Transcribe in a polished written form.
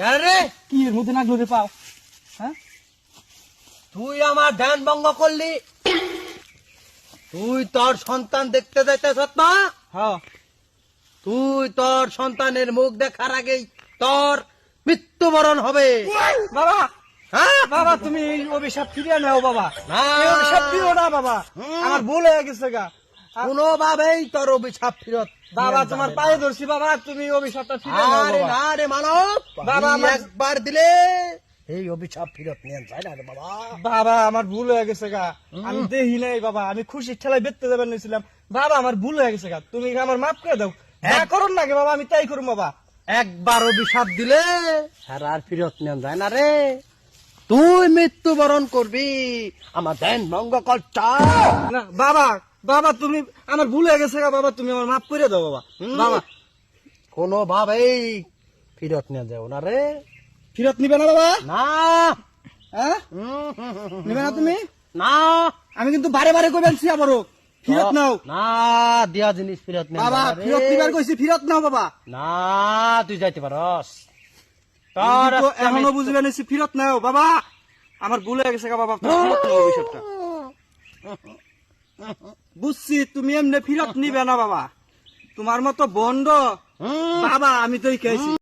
আরে কি এর মধ্যে নাগলো রে পাও? হ্যাঁ, তুই আমার ধ্যান ভঙ্গ করলি। তুই তোর সন্তান দেখতে যাইতেছ না? হ্যাঁ। তুই তোর সন্তানের মুখ দেখার আগেই তোর মৃত্যুবরণ হবে। বাবা, হ্যাঁ বাবা তুমি এই অভিশাপ ফিরিয়ে নাও বাবা। না। এই অভিশাপ ফিরিও না বাবা, আমার ভুল হয়ে গেছে গা। কোনোভাবেই তোর অভিশাপ ফিরত বাবা নিয়ে তোমার যাবে পায়ে না। ধরছি বাবা, তুমি অভিশাপটা ফিরিয়ে নাও আরে বাবা। না রে মানব, বাবা, আমি আমার- একবার দিলে এই অভিশাপ ফিরত নিয়ে যায় না রে বাবা। বাবা আমার ভুল হয়ে গেছে গা, আমি দেখি নাই বাবা, আমি খুশির ঠেলায় বেচতে যাবেন নিয়েছিলাম। বাবা আমার ভুল হয়ে গেছে গা, তুমি আমার মাফ করে দাও। যা করুন নাকি বাবা, আমি তাই করুন বাবা। একবার অভিশাপ দিলে আর ফিরত নিয়ে যায় না রে। তুই মৃত্যুবরণ করবি, আমার ধ্যান ভঙ্গ করছা। না বাবা, বাবা তুমি আমার ভুল হয়ে গেছে গা বাবা, তুমি আমার মাফ করে দাও বাবা। বাবা কোনোভাবেই ফিরত নিয়ে যাও না রে। ফিরত নিবে না বাবা? না হ্যাঁ, নিবে না তুমি? না আমি কিন্তু বারে বারে কই বলছি আবারও, ফিরত নাও না, দিয়া জিনিস ফিরত নিয়ে বাবা। যায় না রে। ফিরত নিবার কইছি, ফিরত নাও বাবা। না, তুই যাইতে পারস। আমি তোর তো আজকে এখনো মৃত্যু- বুঝবে নিছি, ফিরত নাও বাবা। আমার ভুল হয়ে গেছে গা বাবা, তুমি ফিরত নাও বিষয়টা। বুঝছি তুমি এমনি ফিরত নিবে না বাবা, তোমার মতো বন্ড হুম। বাবা আমি তো খাইছি।